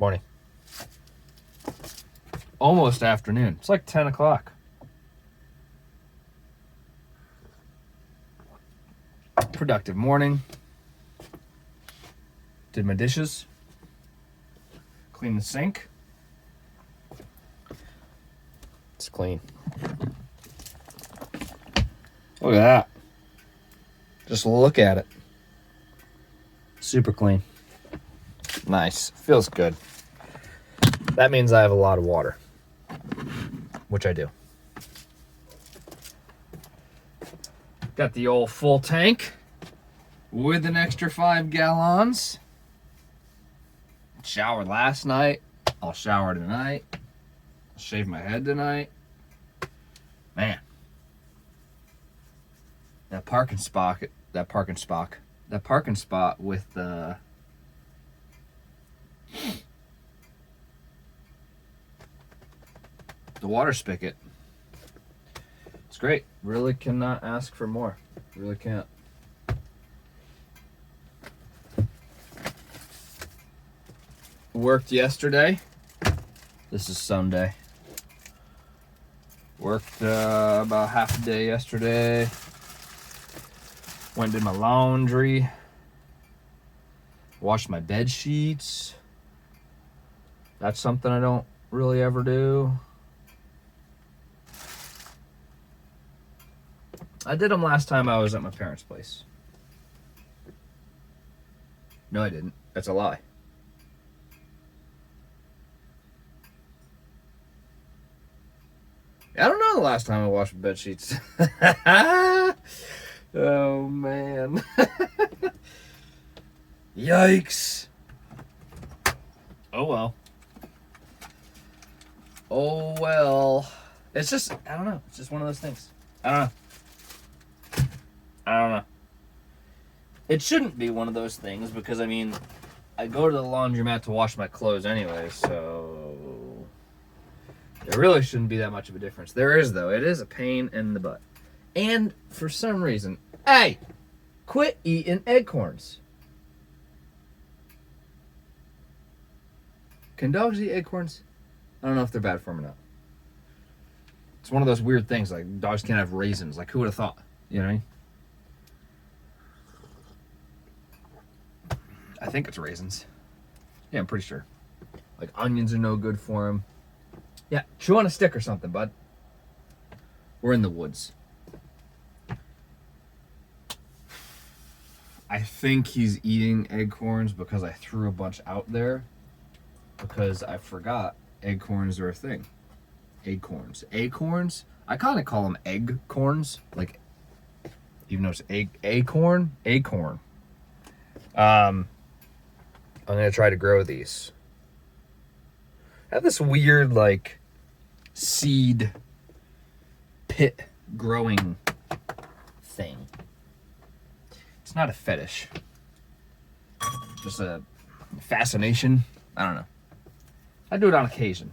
Morning. Almost afternoon. It's like 10 o'clock. Productive morning. Did my dishes. Clean the sink. It's clean. Look at that. Just look at it. Super clean. Nice. Feels good. That means I have a lot of water, which I do. Got the old full tank with an extra 5 gallons. Showered last night. I'll shower tonight. I'll shave my head tonight. Man. That parking spot with the water spigot. It's great. Really cannot ask for more. Really can't. Worked yesterday. This is Sunday. Worked about half a day yesterday. Went and did my laundry. Washed my bed sheets. That's something I don't really ever do. I did them last time I was at my parents' place. No, I didn't. That's a lie. I don't know the last time I washed bed sheets. Oh, man. Yikes. Oh, well. Oh, well. It's just, I don't know. It's just one of those things. I don't know. It shouldn't be one of those things because, I mean, I go to the laundromat to wash my clothes anyway, so there really shouldn't be that much of a difference. There is, though. It is a pain in the butt. And for some reason, hey, quit eating Eggcorns. Can dogs eat Eggcorns? I don't know if they're bad for them or not. It's one of those weird things, like dogs can't have raisins. Like, who would have thought? You know what I mean? I think it's raisins. Yeah, I'm pretty sure. Like, onions are no good for them. Yeah, chew on a stick or something, bud. We're in the woods. I think he's eating Eggcorns because I threw a bunch out there. Because I forgot Eggcorns are a thing. Eggcorns. Acorns? I kind of call them Eggcorns. Like, even though it's acorn. I'm going to try to grow these. I have this weird, like, seed pit growing thing. It's not a fetish. Just a fascination. I don't know. I do it on occasion.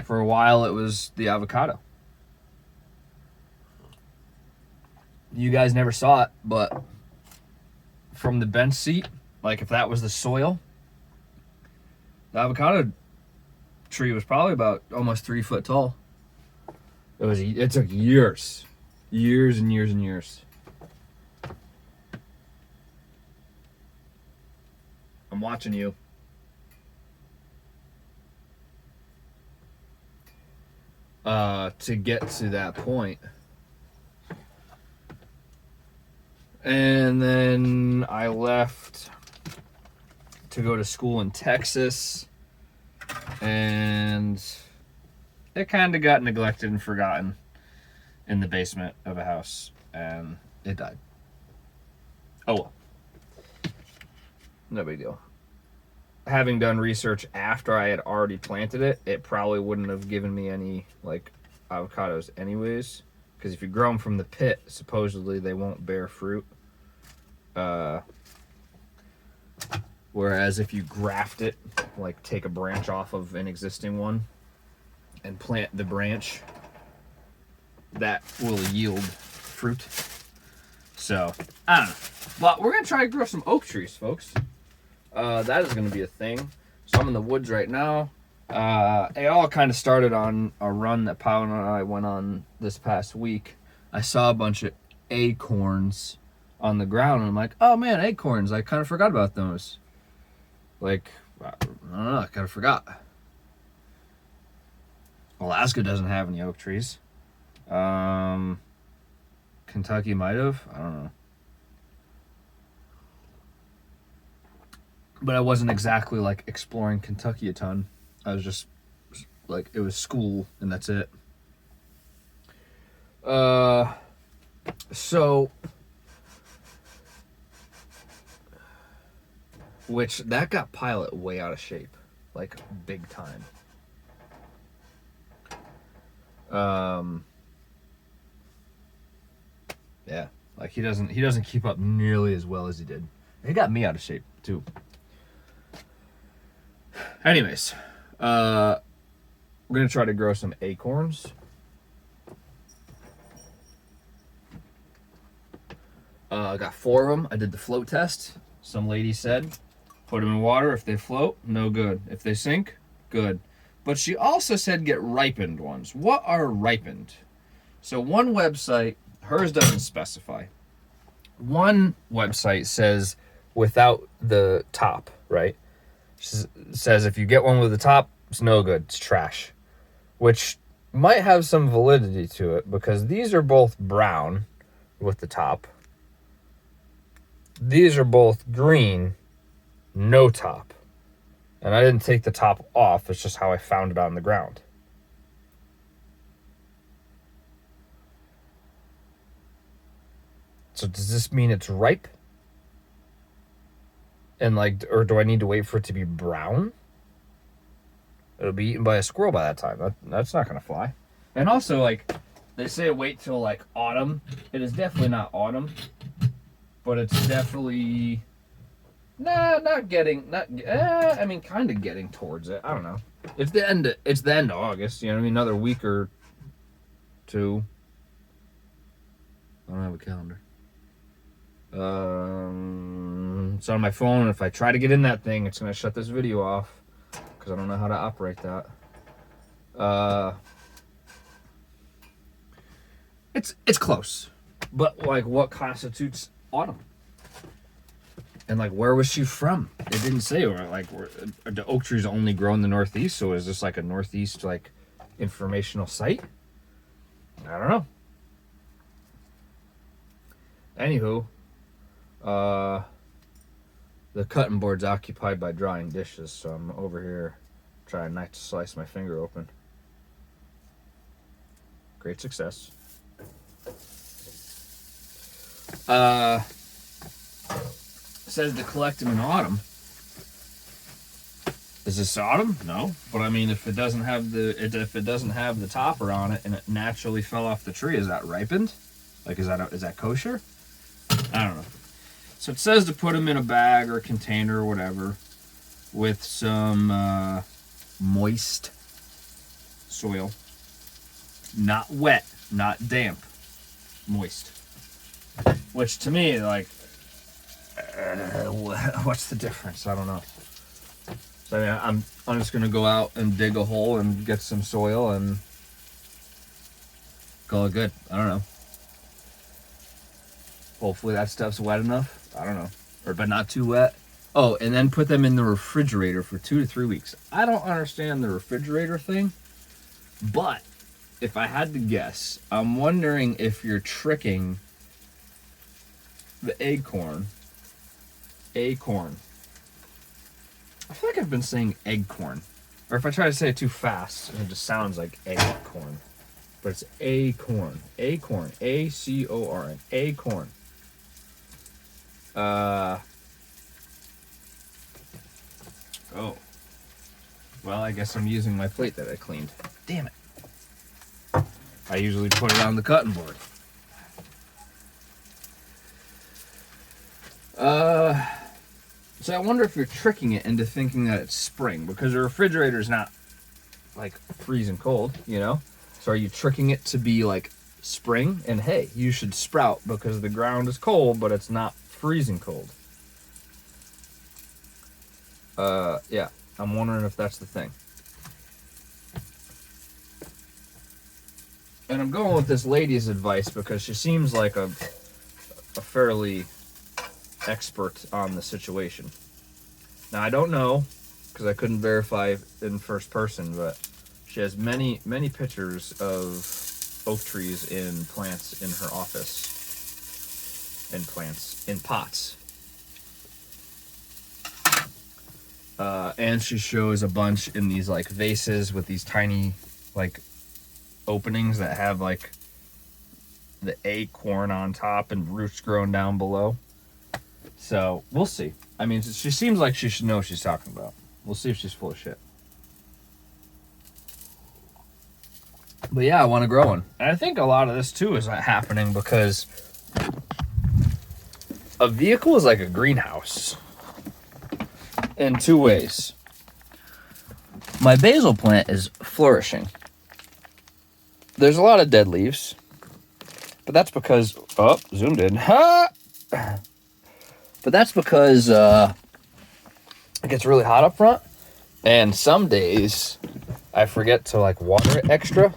For a while, it was the avocado. You guys never saw it, but from the bench seat, like if that was the soil, the avocado tree was probably about almost 3 foot tall. It took years and years and years. I'm watching you. To get to that point. And then I left to go to school in Texas. And it kind of got neglected and forgotten in the basement of a house. And it died. Oh well. No big deal. Having done research after I had already planted it, it probably wouldn't have given me any, like, avocados anyways. Because if you grow them from the pit, supposedly they won't bear fruit. Whereas if you graft it, like take a branch off of an existing one and plant the branch, that will yield fruit. So, I don't know. But we're going to try to grow some oak trees, folks. That is going to be a thing. So I'm in the woods right now. It all kind of started on a run that Powell and I went on this past week. I saw a bunch of acorns on the ground, and I'm like, oh man, acorns. I kind of forgot about those. Like, I don't know, I kind of forgot. Alaska doesn't have any oak trees. Kentucky might have. I don't know. But I wasn't exactly like exploring Kentucky a ton. I was just like, it was school and that's it. So, which that got Pilot way out of shape, like big time. Yeah, like he doesn't keep up nearly as well as he did. He got me out of shape too. Anyways, we're gonna try to grow some acorns. I got 4 of them. I did the float test. Some lady said, put them in water. If they float, no good. If they sink, good. But she also said get ripened ones. What are ripened? So one website, hers doesn't specify. One website says without the top, right? Says if you get one with the top, it's no good. It's trash. Which might have some validity to it because these are both brown with the top. These are both green, no top. And I didn't take the top off. It's just how I found it on the ground. So does this mean it's ripe? And like, or do I need to wait for it to be brown? It'll be eaten by a squirrel by that time. That's not gonna fly. And also, like, they say wait till like autumn. It is definitely not autumn, but it's definitely not getting. I mean, kind of getting towards it. I don't know. It's the end. It's the end of August. You know what I mean? Another week or two. I don't have a calendar. It's on my phone. If I try to get in that thing, it's gonna shut this video off because I don't know how to operate that. It's close, but like, what constitutes autumn? And like, where was she from? It didn't say. Or like, the oak trees only grow in the Northeast. So is this like a Northeast like informational site? I don't know. Anywho. The cutting board's occupied by drying dishes, so I'm over here trying not to slice my finger open. Great success. Says to collect them in autumn. Is this autumn? No, but I mean, if it doesn't have the topper on it and it naturally fell off the tree, is that ripened? Like, is that kosher? I don't know. So it says to put them in a bag or a container or whatever with some moist soil. Not wet, not damp. Moist. Which to me, like, what's the difference? I don't know. So I mean, I'm just going to go out and dig a hole and get some soil and call it good. I don't know. Hopefully that stuff's wet enough. I don't know. But not too wet. Oh, and then put them in the refrigerator for 2 to 3 weeks. I don't understand the refrigerator thing. But if I had to guess, I'm wondering if you're tricking the acorn. Acorn. I feel like I've been saying eggcorn. Or if I try to say it too fast, it just sounds like eggcorn. But it's acorn. Acorn. A-C-O-R-N. Acorn. Oh. Well, I guess I'm using my plate that I cleaned. Damn it. I usually put it on the cutting board. So I wonder if you're tricking it into thinking that it's spring, because the refrigerator's not like freezing cold, you know? So are you tricking it to be like spring? And hey, you should sprout because the ground is cold, but it's not freezing cold. Yeah. I'm wondering if that's the thing. And I'm going with this lady's advice because she seems like a fairly expert on the situation. Now, I don't know, because I couldn't verify in first person, but she has many, many pictures of oak trees in plants in her office. In plants, in pots. And she shows a bunch in these like vases with these tiny like openings that have like the acorn on top and roots growing down below. So we'll see. I mean, she seems like she should know what she's talking about. We'll see if she's full of shit. But yeah, I want to grow one. And I think a lot of this too is happening because a vehicle is like a greenhouse in two ways. My basil plant is flourishing. There's a lot of dead leaves, but that's because, oh, zoomed in. Ha! But that's because it gets really hot up front, and some days I forget to like water it extra,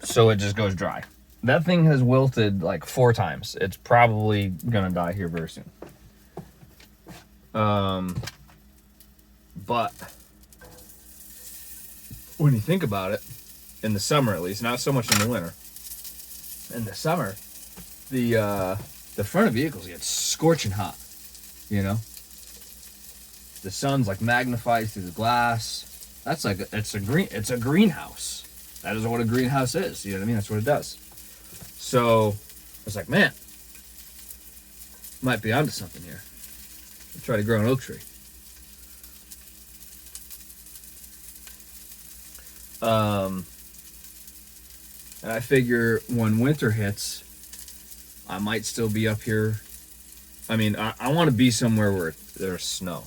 so it just goes dry. That thing has wilted like 4 times. It's probably gonna die here very soon. But when you think about it, in the summer at least, not so much in the winter. In the summer, the front of vehicles get scorching hot. You know, the sun's like magnified through the glass. That's like it's a greenhouse. That is what a greenhouse is. You know what I mean? That's what it does. So I was like, man, might be onto something here. I'll try to grow an oak tree. And I figure when winter hits, I might still be up here. I mean, I want to be somewhere where there's snow.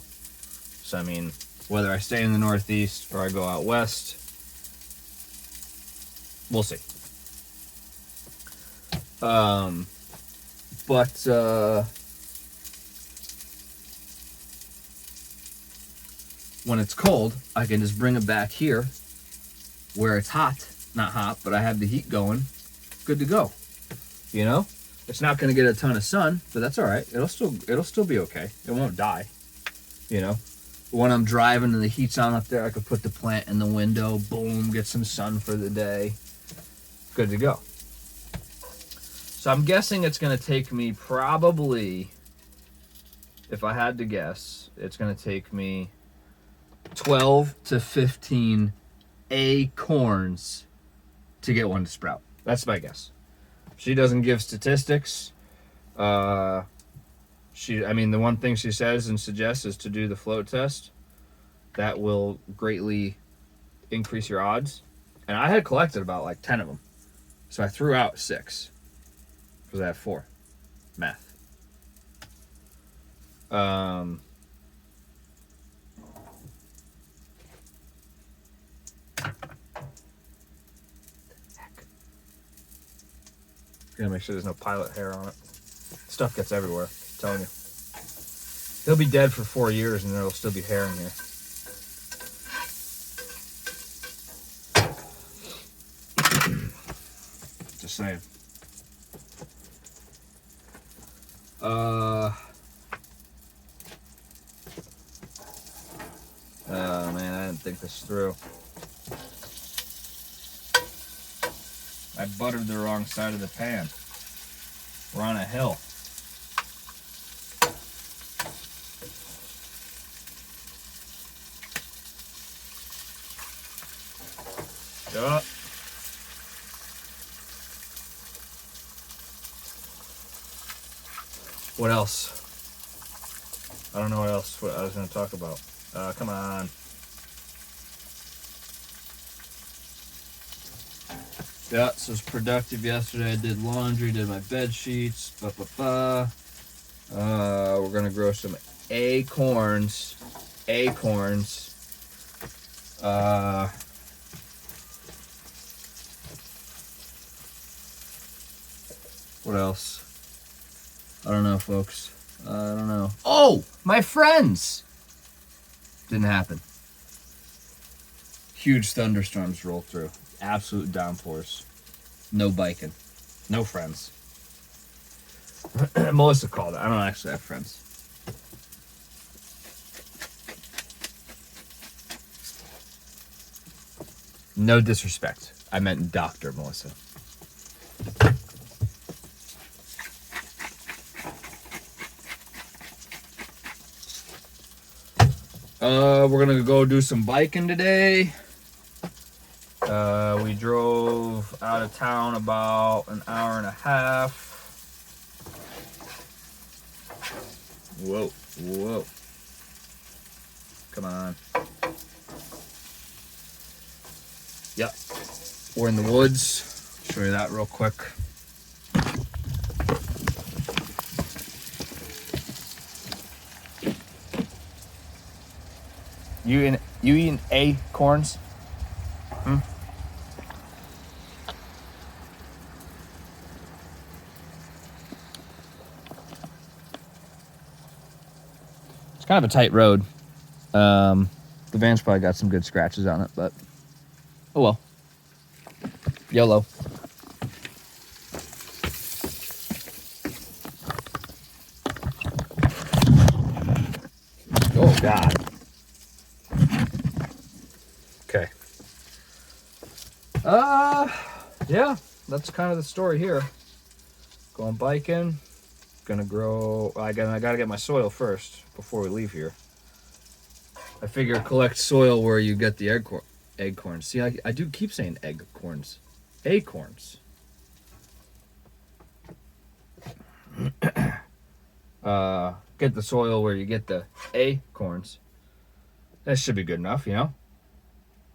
So, I mean, whether I stay in the Northeast or I go out west, we'll see. When it's cold, I can just bring it back here where it's hot. Not hot, but I have the heat going. Good to go. You know? It's not going to get a ton of sun, but that's all right. It'll still be okay. It won't die. You know? When I'm driving and the heat's on up there, I could put the plant in the window. Boom, get some sun for the day. Good to go. So I'm guessing it's going to take me probably, if I had to guess, it's going to take me 12 to 15 acorns to get one to sprout. That's my guess. She doesn't give statistics. The one thing she says and suggests is to do the float test. That will greatly increase your odds. And I had collected about like 10 of them. So I threw out 6. Because I have 4. Math. Gotta make sure there's no pilot hair on it. Stuff gets everywhere, I'm telling you. He'll be dead for 4 years and there'll still be hair in here. Just saying. Oh man, I didn't think this through. I buttered the wrong side of the pan. We're on a hill. Yup. What else? I don't know what else I was going to talk about. Come on. Yeah, so it was productive yesterday. I did laundry, did my bed sheets. We're gonna grow some acorns. What else? I don't know, folks. I don't know. Oh, my friends! Didn't happen. Huge thunderstorms roll through. Absolute downpours. No biking. No friends. Melissa called it. I don't actually have friends. No disrespect. I meant Dr. Melissa. We're gonna go do some biking today. We drove out of town about an hour and a half. Whoa, whoa. Come on. Yep. We're in the woods. Show you that real quick. You eating acorns? Hmm? It's kind of a tight road. The van's probably got some good scratches on it, but oh well. YOLO. Oh God. Okay. Yeah, that's kind of the story here. Going biking. Gonna grow. I gotta get my soil first before we leave here. I figure collect soil where you get the eggcorns. See, I do keep saying eggcorns. Acorns. Get the soil where you get the acorns. That should be good enough, you know?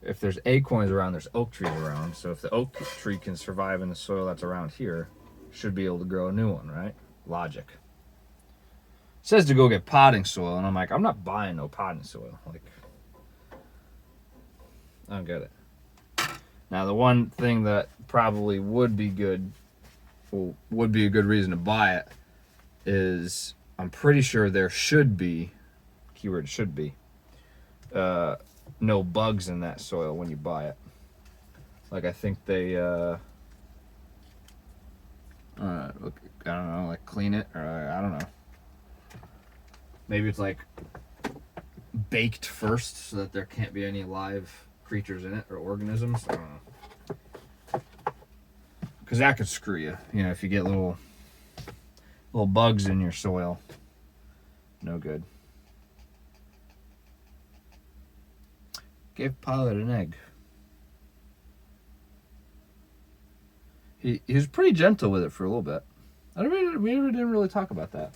If there's acorns around, there's oak trees around. So if the oak tree can survive in the soil that's around here, should be able to grow a new one, right? Logic. It says to go get potting soil, and I'm like, I'm not buying no potting soil. Like, I don't get it. Now, the one thing that probably would be good, well, would be a good reason to buy it, is I'm pretty sure there should be, keyword should be, no bugs in that soil when you buy it. Like, I think they, look, I don't know, like clean it, or I don't know. Maybe it's like baked first so that there can't be any live creatures in it or organisms. I don't know. Because that could screw you. You know, if you get little bugs in your soil. No good. Gave Pilot an egg. He was pretty gentle with it for a little bit. We didn't really talk about that.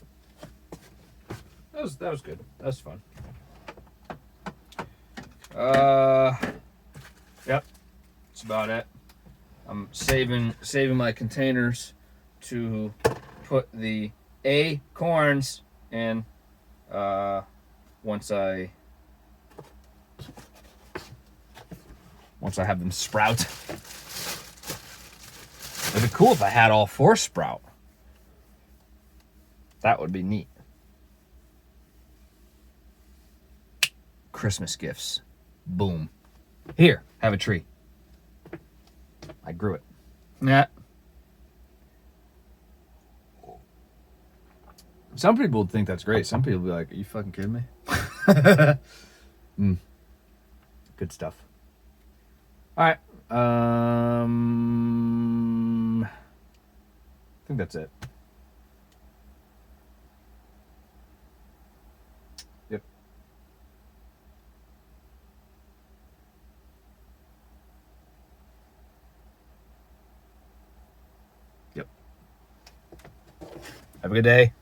That was good. That was fun. Yep. That's about it. I'm saving my containers to put the acorns in once I have them sprout. It'd be cool if I had all 4 sprout. That would be neat. Christmas gifts. Boom. Here, have a tree. I grew it. Yeah. Some people would think that's great. Some people would be like, are you fucking kidding me? Good stuff. All right. I think that's it. Yep. Yep. Have a good day.